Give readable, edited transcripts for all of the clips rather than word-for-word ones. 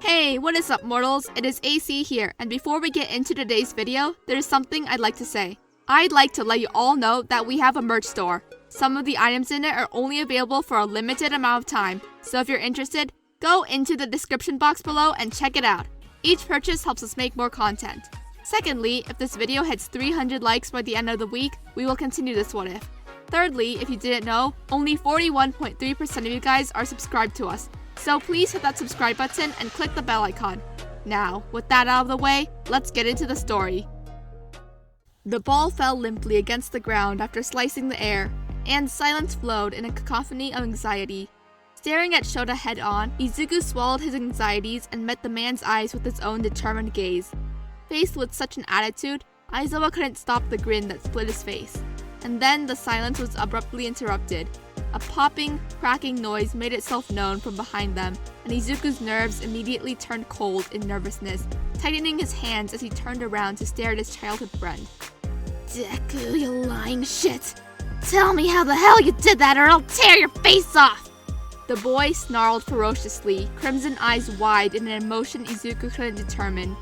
Hey, what is up mortals? It is AC here, and before we get into today's video, there is something I'd like to say. I'd like to let you all know that we have a merch store. Some of the items in it are only available for a limited amount of time, so if you're interested, go into the description box below and check it out. Each purchase helps us make more content. Secondly, if this video hits 300 likes by the end of the week, we will continue this what if. Thirdly, if you didn't know, only 41.3% of you guys are subscribed to us. So please hit that subscribe button and click the bell icon. Now, with that out of the way, let's get into the story. The ball fell limply against the ground after slicing the air, and silence flowed in a cacophony of anxiety. Staring at Shota head-on, Izuku swallowed his anxieties and met the man's eyes with his own determined gaze. Faced with such an attitude, Aizawa couldn't stop the grin that split his face. And then the silence was abruptly interrupted. A popping, cracking noise made itself known from behind them, and Izuku's nerves immediately turned cold in nervousness, tightening his hands as he turned around to stare at his childhood friend. Deku, you lying shit! Tell me how the hell you did that or I'll tear your face off! The boy snarled ferociously, crimson eyes wide in an emotion Izuku couldn't determine.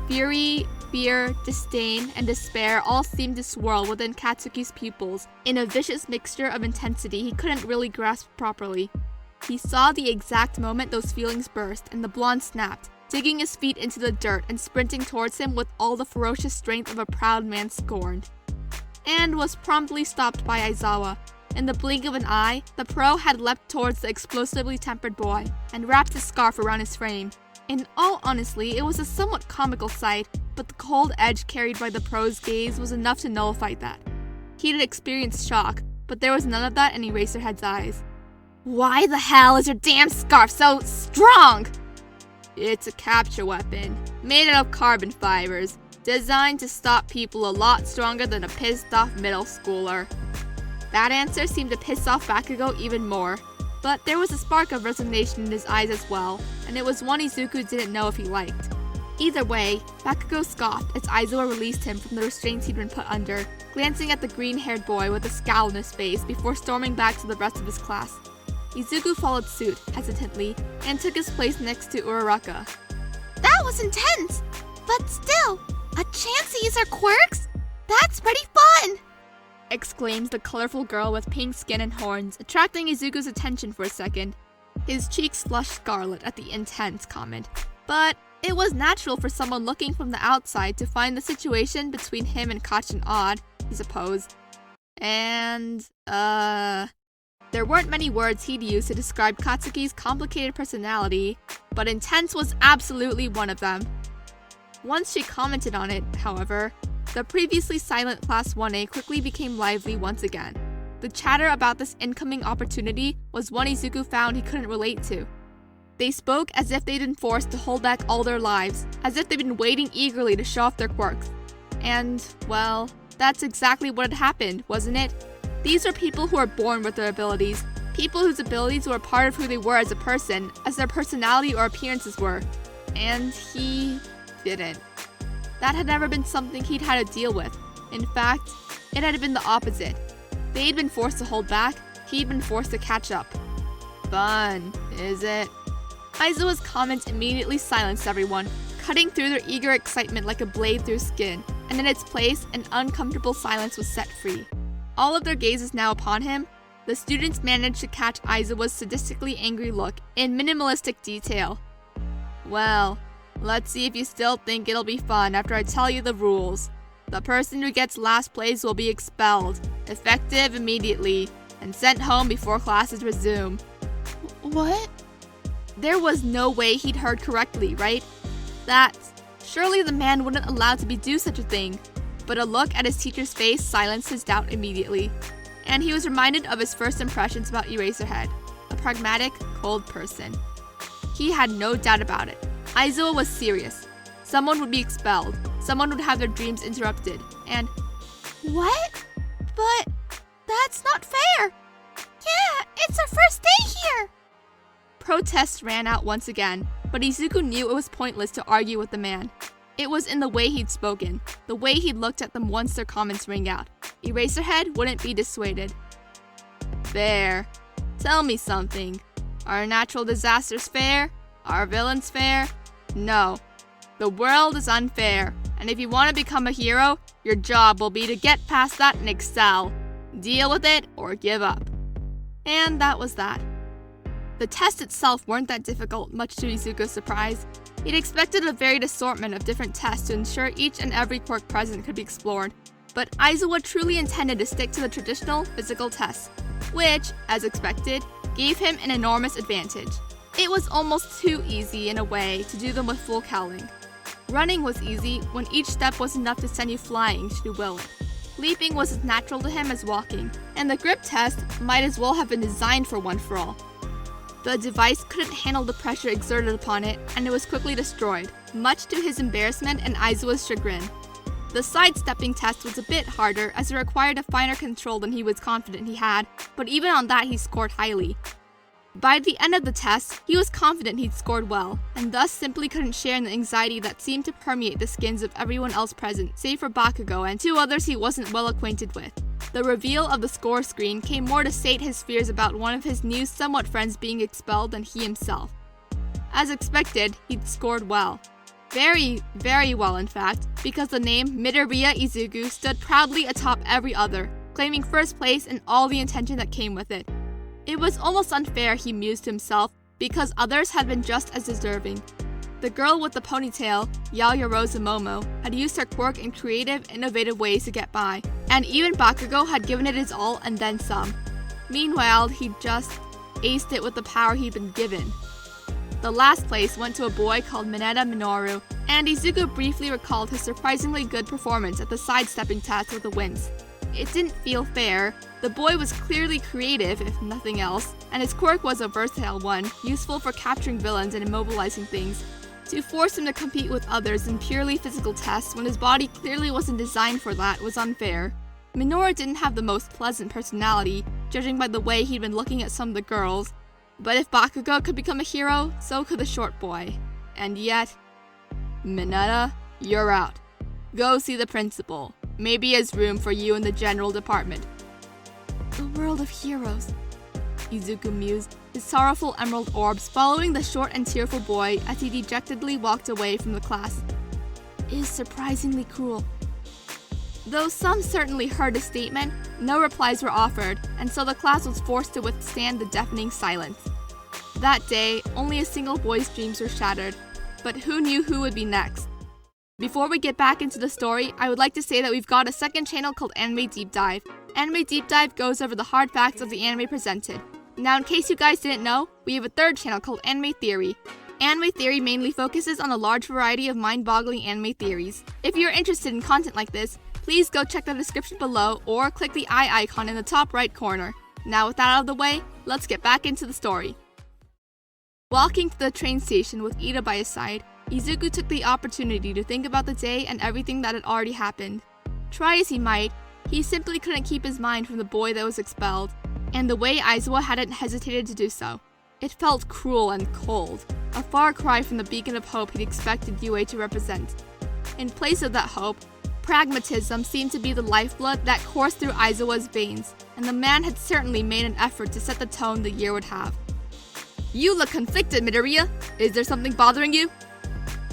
Fury, fear, disdain, and despair all seemed to swirl within Katsuki's pupils in a vicious mixture of intensity he couldn't really grasp properly. He saw the exact moment those feelings burst and the blonde snapped, digging his feet into the dirt and sprinting towards him with all the ferocious strength of a proud man scorned. And was promptly stopped by Aizawa. In the blink of an eye, the pro had leapt towards the explosively tempered boy and wrapped his scarf around his frame. In all honesty, it was a somewhat comical sight, but the cold edge carried by the pro's gaze was enough to nullify that. He had experienced shock, but there was none of that in Eraserhead's eyes. Why the hell is your damn scarf so strong? It's a capture weapon, made out of carbon fibers, designed to stop people a lot stronger than a pissed-off middle schooler. That answer seemed to piss off Bakugo even more, but there was a spark of resignation in his eyes as well, and it was one Izuku didn't know if he liked. Either way, Bakugo scoffed as Aizawa released him from the restraints he'd been put under, glancing at the green-haired boy with a scowl on his face before storming back to the rest of his class. Izuku followed suit, hesitantly, and took his place next to Uraraka. That was intense! But still, a chance to use our quirks? That's pretty fun! Exclaims the colorful girl with pink skin and horns, attracting Izuku's attention for a second. His cheeks flushed scarlet at the intense comment, but it was natural for someone looking from the outside to find the situation between him and Kachin odd, he supposed. And, there weren't many words he'd use to describe Katsuki's complicated personality, but intense was absolutely one of them. Once she commented on it, however, the previously silent Class 1A quickly became lively once again. The chatter about this incoming opportunity was one Izuku found he couldn't relate to. They spoke as if they'd been forced to hold back all their lives, as if they'd been waiting eagerly to show off their quirks. And, well, that's exactly what had happened, wasn't it? These were people who were born with their abilities, people whose abilities were a part of who they were as a person, as their personality or appearances were. And he didn't. That had never been something he'd had to deal with. In fact, it had been the opposite. They'd been forced to hold back, he'd been forced to catch up. Fun, is it? Aizawa's comments immediately silenced everyone, cutting through their eager excitement like a blade through skin, and in its place, an uncomfortable silence was set free. All of their gazes now upon him, the students managed to catch Aizawa's sadistically angry look in minimalistic detail. Well, let's see if you still think it'll be fun after I tell you the rules. The person who gets last place will be expelled, effective immediately, and sent home before classes resume. What? There was no way he'd heard correctly, right? Surely the man wouldn't allow to be do such a thing. But a look at his teacher's face silenced his doubt immediately. And he was reminded of his first impressions about Eraserhead, a pragmatic, cold person. He had no doubt about it. Aizawa was serious. Someone would be expelled. Someone would have their dreams interrupted. And, what? But that's not fair. Yeah, it's our first day here. Protests ran out once again, but Izuku knew it was pointless to argue with the man. It was in the way he'd spoken, the way he'd looked at them once their comments rang out. Eraserhead wouldn't be dissuaded. Fair. Tell me something. Are natural disasters fair? Are villains fair? No. The world is unfair, and if you want to become a hero, your job will be to get past that and excel. Deal with it or give up. And that was that. The tests itself weren't that difficult, much to Izuku's surprise. He'd expected a varied assortment of different tests to ensure each and every quirk present could be explored, but Aizawa truly intended to stick to the traditional physical tests, which, as expected, gave him an enormous advantage. It was almost too easy in a way to do them with full cowling. Running was easy when each step was enough to send you flying should you will it. Leaping was as natural to him as walking, and the grip test might as well have been designed for one for all. The device couldn't handle the pressure exerted upon it, and it was quickly destroyed, much to his embarrassment and Aizawa's chagrin. The sidestepping test was a bit harder as it required a finer control than he was confident he had, but even on that he scored highly. By the end of the test, he was confident he'd scored well, and thus simply couldn't share in the anxiety that seemed to permeate the skins of everyone else present, save for Bakugo and 2 others he wasn't well acquainted with. The reveal of the score screen came more to sate his fears about one of his new somewhat friends being expelled than he himself. As expected, he'd scored well. Very, very well in fact, because the name Midoriya Izuku stood proudly atop every other, claiming first place and all the attention that came with it. It was almost unfair, he mused to himself, because others had been just as deserving. The girl with the ponytail, Yaoyorozu Momo, had used her quirk in creative, innovative ways to get by, and even Bakugo had given it his all and then some. Meanwhile, he'd just aced it with the power he'd been given. The last place went to a boy called Mineta Minoru, and Izuku briefly recalled his surprisingly good performance at the sidestepping test with a wince. It didn't feel fair. The boy was clearly creative, if nothing else, and his quirk was a versatile one, useful for capturing villains and immobilizing things. To force him to compete with others in purely physical tests when his body clearly wasn't designed for that was unfair. Minoru didn't have the most pleasant personality, judging by the way he'd been looking at some of the girls. But if Bakugo could become a hero, so could the short boy. And yet... Mineta, you're out. Go see the principal. Maybe he has room for you in the general department. The world of heroes, Izuku mused, his sorrowful emerald orbs following the short and tearful boy as he dejectedly walked away from the class, is surprisingly cruel. Though some certainly heard his statement, no replies were offered, and so the class was forced to withstand the deafening silence. That day, only a single boy's dreams were shattered, but who knew who would be next? Before we get back into the story, I would like to say that we've got a second channel called Anime Deep Dive. Anime Deep Dive goes over the hard facts of the anime presented. Now, in case you guys didn't know, we have a third channel called Anime Theory. Anime Theory mainly focuses on a large variety of mind-boggling anime theories. If you're interested in content like this, please go check the description below or click the eye icon in the top right corner. Now with that out of the way, let's get back into the story. Walking to the train station with Ida by his side, Izuku took the opportunity to think about the day and everything that had already happened. Try as he might, he simply couldn't keep his mind from the boy that was expelled, and the way Aizawa hadn't hesitated to do so. It felt cruel and cold, a far cry from the beacon of hope he'd expected UA to represent. In place of that hope, pragmatism seemed to be the lifeblood that coursed through Aizawa's veins, and the man had certainly made an effort to set the tone the year would have. You look conflicted, Midoriya. Is there something bothering you?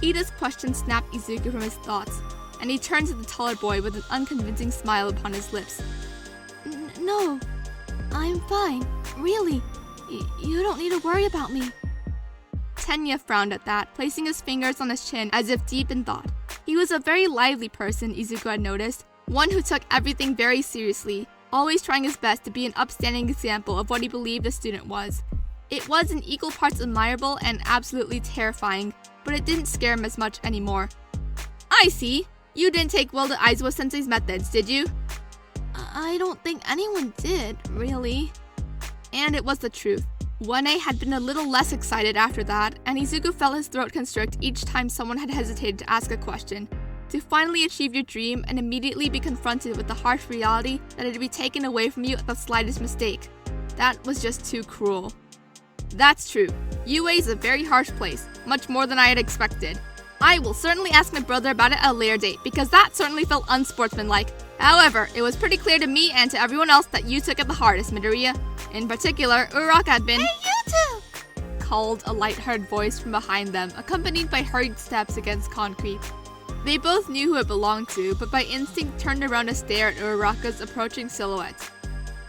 Ida's question snapped Izuku from his thoughts, and he turned to the taller boy with an unconvincing smile upon his lips. No, I'm fine. Really. You don't need to worry about me. Tenya frowned at that, placing his fingers on his chin as if deep in thought. He was a very lively person, Izuku had noticed, one who took everything very seriously, always trying his best to be an upstanding example of what he believed a student was. It was in equal parts admirable and absolutely terrifying, but it didn't scare him as much anymore. I see. You didn't take well to Aizawa-sensei's methods, did you? I don't think anyone did, really. And it was the truth. 1A had been a little less excited after that, and Izuku felt his throat constrict each time someone had hesitated to ask a question. To finally achieve your dream and immediately be confronted with the harsh reality that it would be taken away from you at the slightest mistake. That was just too cruel. That's true. UA is a very harsh place, much more than I had expected. I will certainly ask my brother about it at a later date, because that certainly felt unsportsmanlike. However, it was pretty clear to me and to everyone else that you took it the hardest, Midoriya. In particular, Uraraka had been— Hey, you two! called a light-hearted voice from behind them, accompanied by hurried steps against concrete. They both knew who it belonged to, but by instinct turned around to stare at Uraraka's approaching silhouette.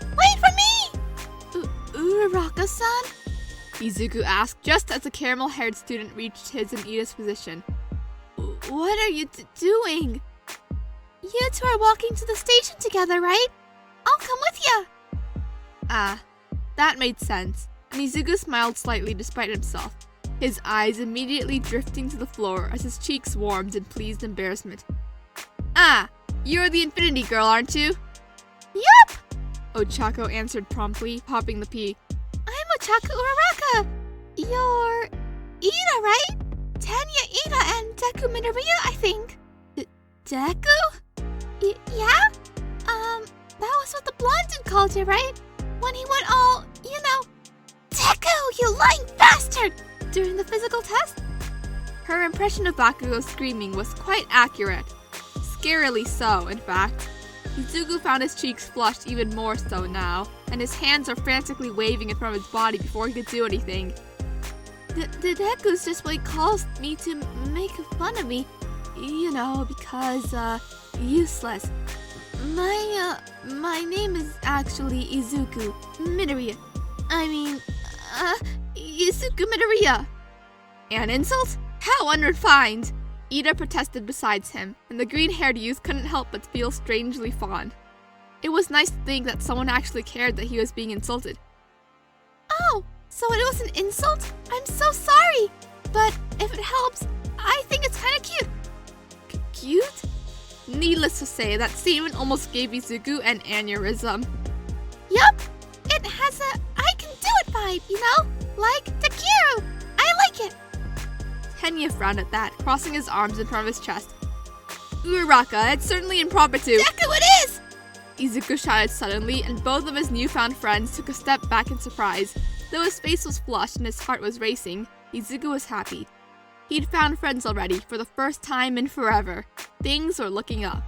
Wait for me! Uraraka-san? Izuku asked just as the caramel-haired student reached his and Ida's position. What are you doing? You two are walking to the station together, right? I'll come with you. Ah, that made sense, and Izuku smiled slightly despite himself, his eyes immediately drifting to the floor as his cheeks warmed in pleased embarrassment. Ah, you're the Infinity Girl, aren't you? Yup! Ochako answered promptly, popping the pea. I'm Ochako Uraraka. You're Ida, right? Tanya, Ida, and Deku Midoriya, I think. Deku? Yeah? That was what the blonde dude called you, right? When he went all, Deku, you lying bastard! During the physical test? Her impression of Bakugo screaming was quite accurate. Scarily so, in fact. Izuku found his cheeks flushed even more so now, and his hands were frantically waving in front of his body before he could do anything. The Deku's just what he calls me to make fun of me. Because, useless. My name is actually Izuku Midoriya. Izuku Midoriya. An insult? How unrefined! Ida protested besides him, and the green-haired youth couldn't help but feel strangely fond. It was nice to think that someone actually cared that he was being insulted. Oh, so it was an insult? I'm so sorry! But if it helps, I think it's kinda cute. Cute? Needless to say, that statement almost gave Izuku an aneurysm. Yup! It has a I can do it vibe, Like Takeru! I like it! Tenya frowned at that, crossing his arms in front of his chest. Uraraka, it's certainly improper to— Deku, it is! Izuku shouted suddenly, and both of his newfound friends took a step back in surprise. Though his face was flushed and his heart was racing, Izuku was happy. He'd found friends already, for the first time in forever. Things were looking up.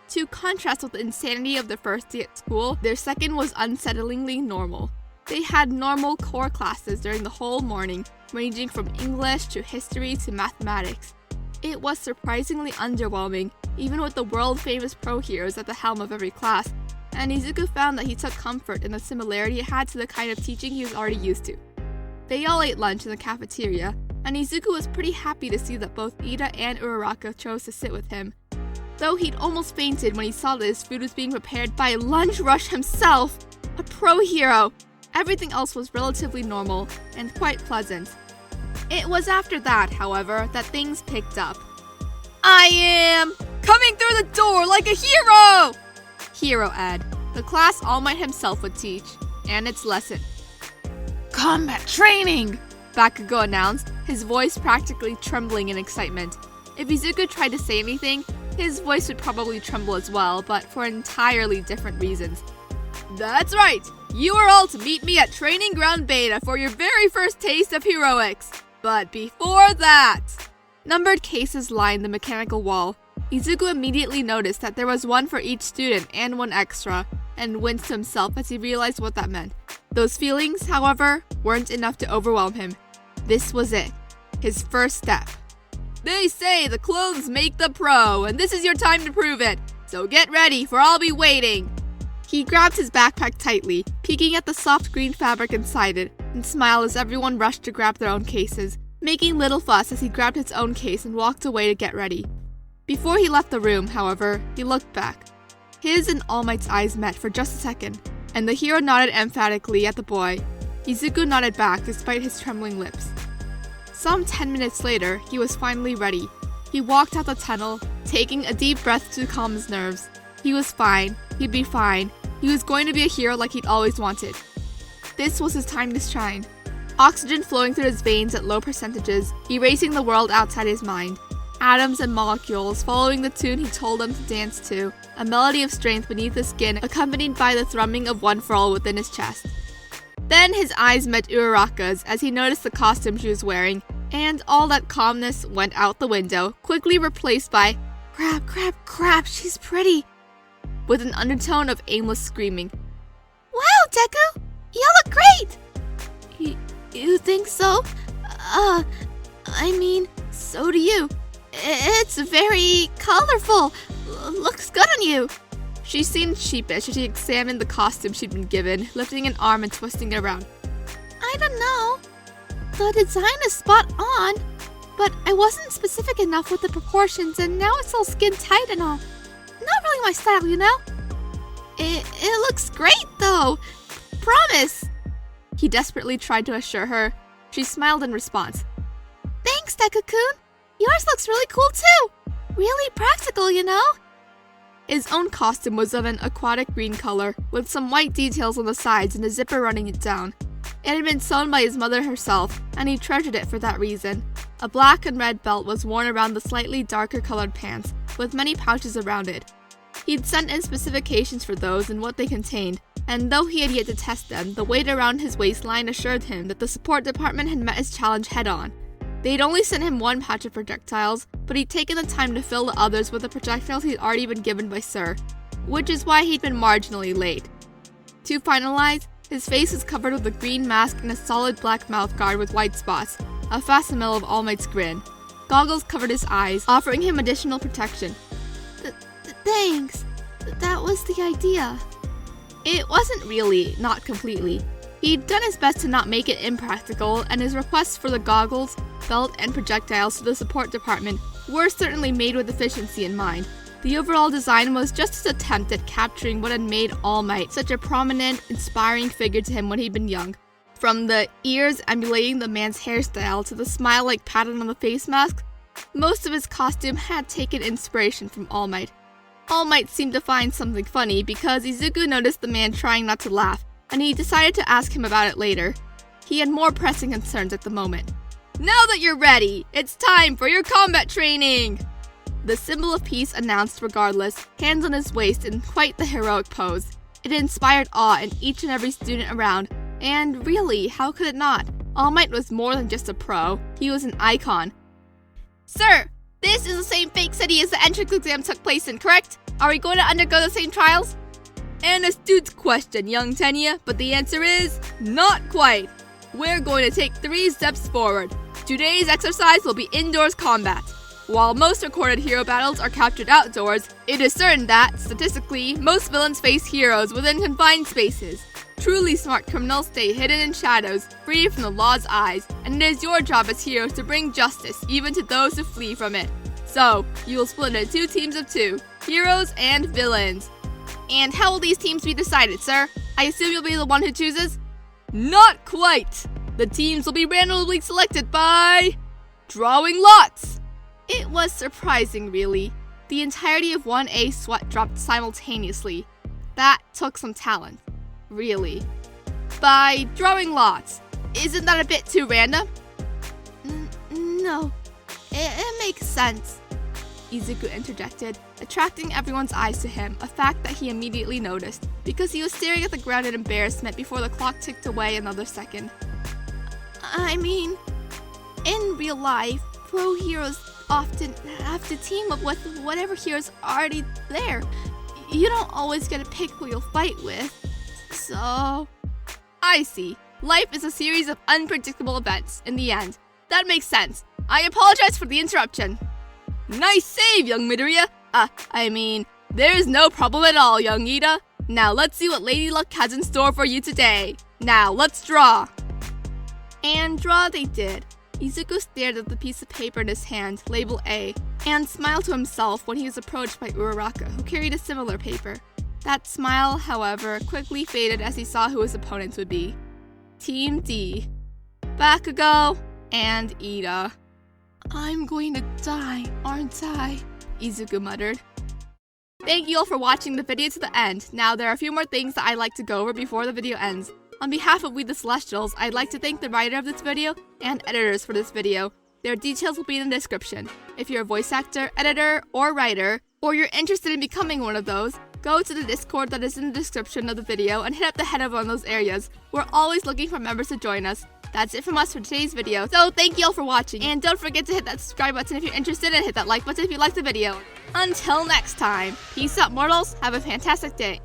To contrast with the insanity of their first day at school, their second was unsettlingly normal. They had normal core classes during the whole morning, ranging from English to history to mathematics. It was surprisingly underwhelming, even with the world-famous pro heroes at the helm of every class, and Izuku found that he took comfort in the similarity it had to the kind of teaching he was already used to. They all ate lunch in the cafeteria, and Izuku was pretty happy to see that both Ida and Uraraka chose to sit with him. Though he'd almost fainted when he saw that his food was being prepared by Lunch Rush himself, a pro hero. Everything else was relatively normal and quite pleasant. It was after that, however, that things picked up. I am coming through the door like a hero! Hero Ed, the class All Might himself would teach, and its lesson. Combat training! Bakugo announced, his voice practically trembling in excitement. If Izuku tried to say anything, his voice would probably tremble as well, but for entirely different reasons. That's right! You are all to meet me at Training Ground Beta for your very first taste of heroics. But before that... Numbered cases lined the mechanical wall. Izuku immediately noticed that there was one for each student and one extra, and winced to himself as he realized what that meant. Those feelings, however, weren't enough to overwhelm him. This was it. His first step. They say the clothes make the pro, and this is your time to prove it. So get ready, for I'll be waiting. He grabbed his backpack tightly, peeking at the soft green fabric inside it, and smiled as everyone rushed to grab their own cases, making little fuss as he grabbed his own case and walked away to get ready. Before he left the room, however, he looked back. His and All Might's eyes met for just a second, and the hero nodded emphatically at the boy. Izuku nodded back despite his trembling lips. Some 10 minutes later, he was finally ready. He walked out the tunnel, taking a deep breath to calm his nerves. He was fine. He'd be fine. He was going to be a hero like he'd always wanted. This was his time to shine. Oxygen flowing through his veins at low percentages, erasing the world outside his mind. Atoms and molecules following the tune he told them to dance to, a melody of strength beneath his skin accompanied by the thrumming of One for All within his chest. Then his eyes met Uraraka's as he noticed the costume she was wearing, and all that calmness went out the window, quickly replaced by, "Crap, crap, crap, she's pretty," with an undertone of aimless screaming. Wow, Deku! You look great! You think so? I mean, so do you. It's very colorful. Looks good on you. She seemed sheepish as she examined the costume she'd been given, lifting an arm and twisting it around. I don't know. The design is spot on, but I wasn't specific enough with the proportions, and now it's all skin tight and all. Not really my style, you know? It looks great, though. Promise. He desperately tried to assure her. She smiled in response. Thanks, Deku-kun. Yours looks really cool, too. Really practical, you know? His own costume was of an aquatic green color, with some white details on the sides and a zipper running it down. It had been sewn by his mother herself, and he treasured it for that reason. A black and red belt was worn around the slightly darker colored pants, with many pouches around it. He'd sent in specifications for those and what they contained, and though he had yet to test them, the weight around his waistline assured him that the support department had met his challenge head-on. They'd only sent him one patch of projectiles, but he'd taken the time to fill the others with the projectiles he'd already been given by Sir, which is why he'd been marginally late. To finalize, his face was covered with a green mask and a solid black mouthguard with white spots, a facsimile of All Might's grin. Goggles covered his eyes, offering him additional protection. Thanks. That was the idea. It wasn't really, not completely. He'd done his best to not make it impractical, and his requests for the goggles, belt, and projectiles to the support department were certainly made with efficiency in mind. The overall design was just his attempt at capturing what had made All Might such a prominent, inspiring figure to him when he'd been young. From the ears emulating the man's hairstyle to the smile-like pattern on the face mask, most of his costume had taken inspiration from All Might. All Might seemed to find something funny because Izuku noticed the man trying not to laugh, and he decided to ask him about it later. He had more pressing concerns at the moment. Now that you're ready, it's time for your combat training! The symbol of peace announced regardless, hands on his waist in quite the heroic pose. It inspired awe in each and every student around, and really, how could it not? All Might was more than just a pro, he was an icon. Sir, this is the same fake city as the entrance exam took place in, correct? Are we going to undergo the same trials? An astute question, young Tenya, but the answer is not quite. We're going to take 3 steps forward. Today's exercise will be indoors combat. While most recorded hero battles are captured outdoors, it is certain that, statistically, most villains face heroes within confined spaces. Truly smart criminals stay hidden in shadows, free from the law's eyes, and it is your job as heroes to bring justice even to those who flee from it. So, you will split into 2 teams of 2, heroes and villains. And how will these teams be decided, sir? I assume you'll be the one who chooses? Not quite! The teams will be randomly selected by drawing lots! It was surprising, really. The entirety of 1A sweat dropped simultaneously. That took some talent. Really. By drawing lots. Isn't that a bit too random? No. It makes sense. Izuku interjected, attracting everyone's eyes to him, a fact that he immediately noticed, because he was staring at the ground in embarrassment before the clock ticked away another second. I mean, in real life, pro heroes often have to team up with whatever heroes are already there. You don't always get to pick who you'll fight with, so... I see. Life is a series of unpredictable events, in the end. That makes sense. I apologize for the interruption. Nice save, young Midoriya. There's no problem at all, young Ida. Now let's see what Lady Luck has in store for you today. Now let's draw. And draw they did. Izuku stared at the piece of paper in his hand, labeled A, and smiled to himself when he was approached by Uraraka, who carried a similar paper. That smile, however, quickly faded as he saw who his opponents would be. Team D. Bakugo and Ida. I'm going to die, aren't I? Izuku muttered. Thank you all for watching the video to the end. Now there are a few more things that I'd like to go over before the video ends. On behalf of We the Celestials, I'd like to thank the writer of this video and editors for this video. Their details will be in the description. If you're a voice actor, editor, or writer, or you're interested in becoming one of those, go to the Discord that is in the description of the video and hit up the head of one of those areas. We're always looking for members to join us. That's it from us for today's video, so thank you all for watching, and don't forget to hit that subscribe button if you're interested and hit that like button if you liked the video. Until next time, peace out mortals, have a fantastic day.